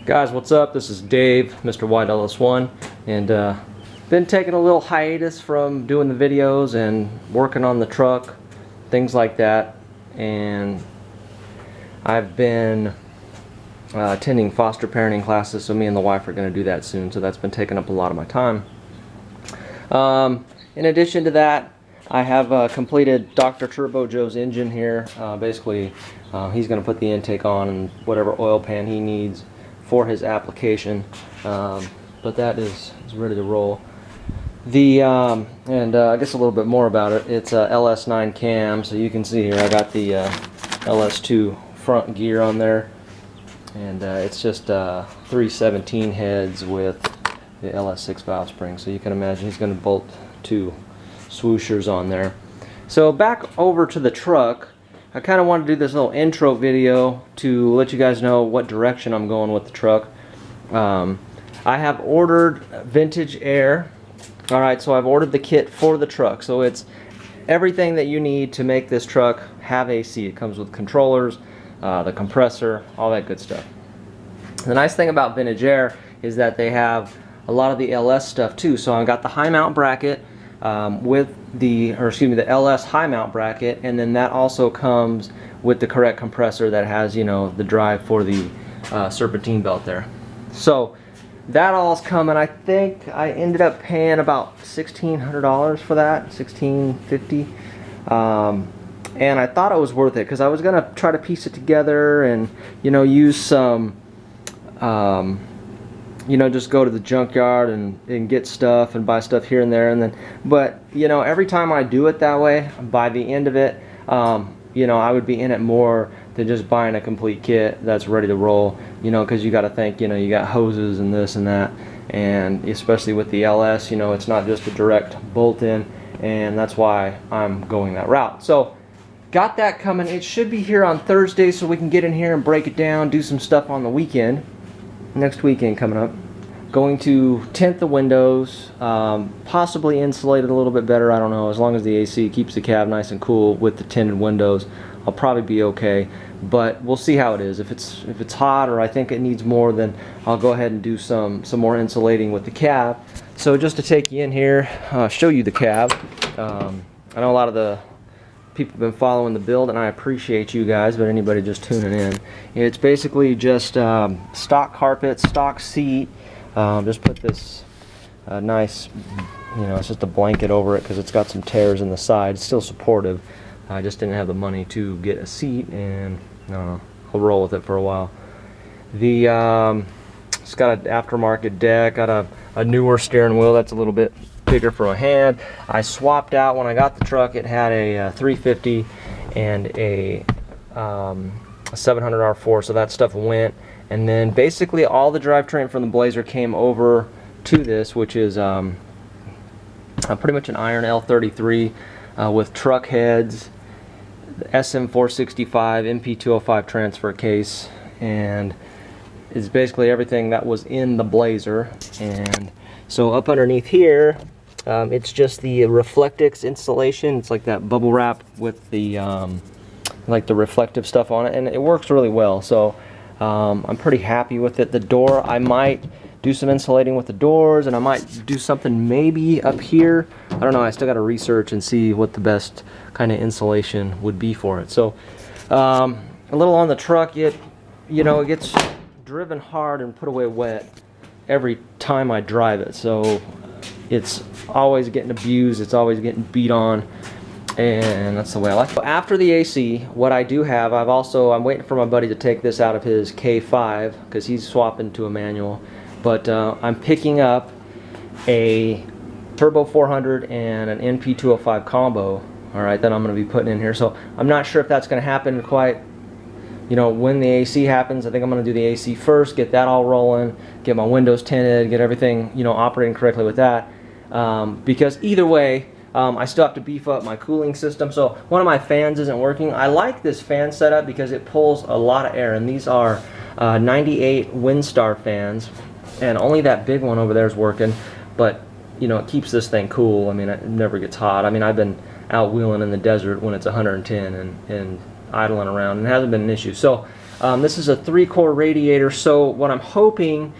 Guys, what's up? This is Dave, Mr. White LS1, and been taking a little hiatus from doing the videos and working on the truck, things like that. And I've been attending foster parenting classes, so me and the wife are going to do that soon, so that's been taking up a lot of my time. In addition to that, I have completed Dr. Turbo Joe's engine here. Basically, he's going to put the intake on and whatever oil pan he needs for his application, but that is ready to roll. The I guess a little bit more about it. It's a LS9 cam, so you can see here I got the LS2 front gear on there, and it's just 317 heads with the LS6 valve spring. So you can imagine he's going to bolt 2 swooshers on there. So back over to the truck. I kind of want to do this little intro video to let you guys know what direction I'm going with the truck. I have ordered vintage air. Alright, so I've ordered the kit for the truck. So it's everything that you need to make this truck have AC. It comes with controllers, the compressor, all that good stuff. The nice thing about vintage air is that they have a lot of the LS stuff too. So I've got the high mount bracket with the LS high mount bracket, and then that also comes with the correct compressor that has, you know, the drive for the serpentine belt there. So that all's coming. I think I ended up paying about $1,600 for that, $1,650, and I thought it was worth it because I was gonna try to piece it together and, you know, use some you know, just go to the junkyard and get stuff and buy stuff here and there, and then, but you know, every time I do it that way, by the end of it, you know, I would be in it more than just buying a complete kit that's ready to roll, you know, because you got to think, you know, you got hoses and this and that, and especially with the LS, you know, it's not just a direct bolt in, and that's why I'm going that route. So got that coming. It should be here on Thursday, so we can get in here and break it down, do some stuff on the weekend. Next weekend coming up. Going to tint the windows, possibly insulate it a little bit better, I don't know. As long as the AC keeps the cab nice and cool with the tinted windows, I'll probably be okay. But we'll see how it is. If it's hot or I think it needs more, then I'll go ahead and do some more insulating with the cab. So just to take you in here, show you the cab. I know a lot of the people have been following the build, and I appreciate you guys, but anybody just tuning in, it's basically just stock carpet, stock seat. Just put this nice, you know, it's just a blanket over it because it's got some tears in the side. It's still supportive. I just didn't have the money to get a seat, and I don't know, I'll roll with it for a while. It's got an aftermarket deck, got a newer steering wheel that's a little bit bigger for a hand. I swapped out, when I got the truck, it had a 350 and a 700 R4, so that stuff went. And then basically all the drivetrain from the Blazer came over to this, which is pretty much an iron L33 with truck heads, the SM465 MP205 transfer case, and it's basically everything that was in the Blazer. And so up underneath here, it's just the Reflectix insulation. It's like that bubble wrap with the like the reflective stuff on it, and it works really well. So I'm pretty happy with it. The door, I might do some insulating with the doors, and I might do something maybe up here. I don't know. I still got to research and see what the best kind of insulation would be for it. So a little on the truck. You know, it gets driven hard and put away wet every time I drive it. So it's always getting abused, it's always getting beat on, and that's the way I like it. After the AC, what I do have, I'm waiting for my buddy to take this out of his K5 because he's swapping to a manual, but I'm picking up a Turbo 400 and an NP205 combo, alright, that I'm going to be putting in here. So I'm not sure if that's going to happen quite, you know, when the AC happens. I think I'm going to do the AC first, get that all rolling, get my windows tinted, get everything, you know, operating correctly with that. Because either way, I still have to beef up my cooling system. So one of my fans isn't working. I like this fan setup because it pulls a lot of air, and these are 98 Windstar fans, and only that big one over there is working, but you know, it keeps this thing cool. I mean, it never gets hot. I mean, I've been out wheeling in the desert when it's 110 and idling around, and it hasn't been an issue. So This is a 3-core radiator, so what I'm hoping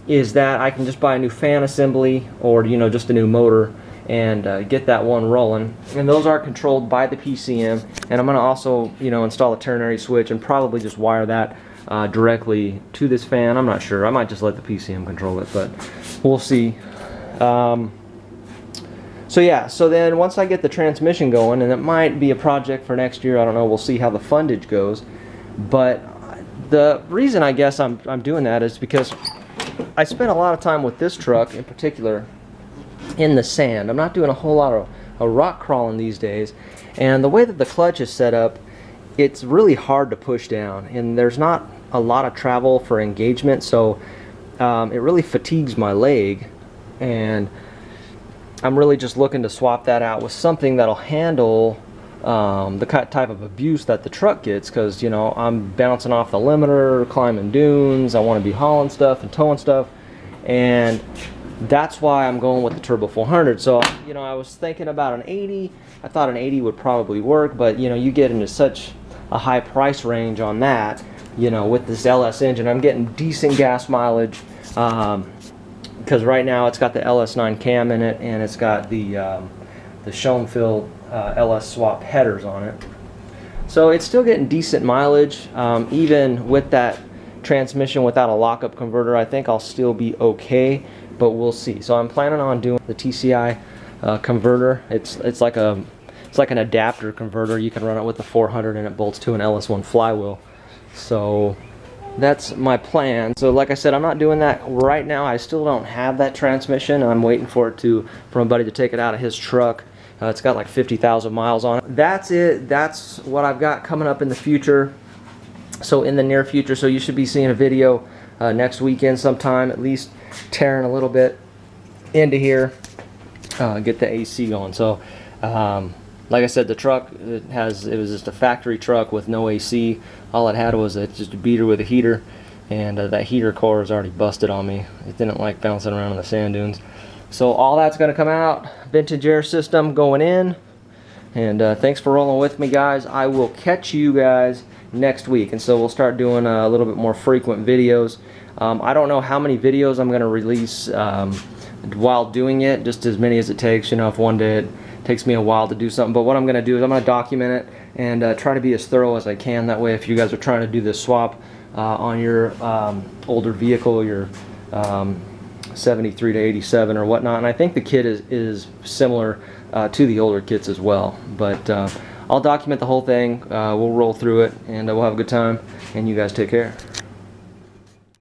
is that I can just buy a new fan assembly, or just a new motor, and get that one rolling. And those are controlled by the PCM, and I'm going to also install a ternary switch and probably just wire that directly to this fan. I'm not sure. I might just let the PCM control it, but we'll see. So yeah, so then once I get the transmission going, and it might be a project for next year, I don't know, we'll see how the fundage goes. But the reason I guess I'm doing that is because I spent a lot of time with this truck in particular in the sand. I'm not doing a whole lot of rock crawling these days, and the way that the clutch is set up, it's really hard to push down, and there's not a lot of travel for engagement, so it really fatigues my leg, and I'm really just looking to swap that out with something that'll handle the type of abuse that the truck gets, because I'm bouncing off the limiter, climbing dunes, I want to be hauling stuff and towing stuff, and that's why I'm going with the Turbo 400. So I was thinking about an 80. I thought an 80 would probably work, but you get into such a high price range on that, with this LS engine. I'm getting decent gas mileage, because right now it's got the LS9 cam in it, and it's got the Schoenfeld LS swap headers on it. So it's still getting decent mileage, even with that transmission without a lockup converter. I think I'll still be okay, but we'll see. So I'm planning on doing the TCI converter. It's like an adapter converter. You can run it with the 400, and it bolts to an LS1 flywheel. So that's my plan. So like I said, I'm not doing that right now. I still don't have that transmission. I'm waiting for my buddy to take it out of his truck. It's got like 50,000 miles on it. That's it. That's what I've got coming up in the future. So in the near future, so you should be seeing a video next weekend sometime, at least tearing a little bit into here, get the AC going. So like I said, the truck, it was just a factory truck with no AC. All it had was just a beater with a heater, and that heater core is already busted on me. It didn't like bouncing around in the sand dunes. So all that's going to come out, vintage air system going in, and thanks for rolling with me, guys. I will catch you guys next week, and so we'll start doing a little bit more frequent videos. I don't know how many videos I'm going to release while doing it, just as many as it takes. If one day it takes me a while to do something, but what I'm going to do is I'm going to document it and try to be as thorough as I can. That way, if you guys are trying to do this swap on your older vehicle, your 73 to 87 or whatnot, and I think the kit is similar to the older kits as well, but I'll document the whole thing. We'll roll through it, and we'll have a good time, and you guys take care.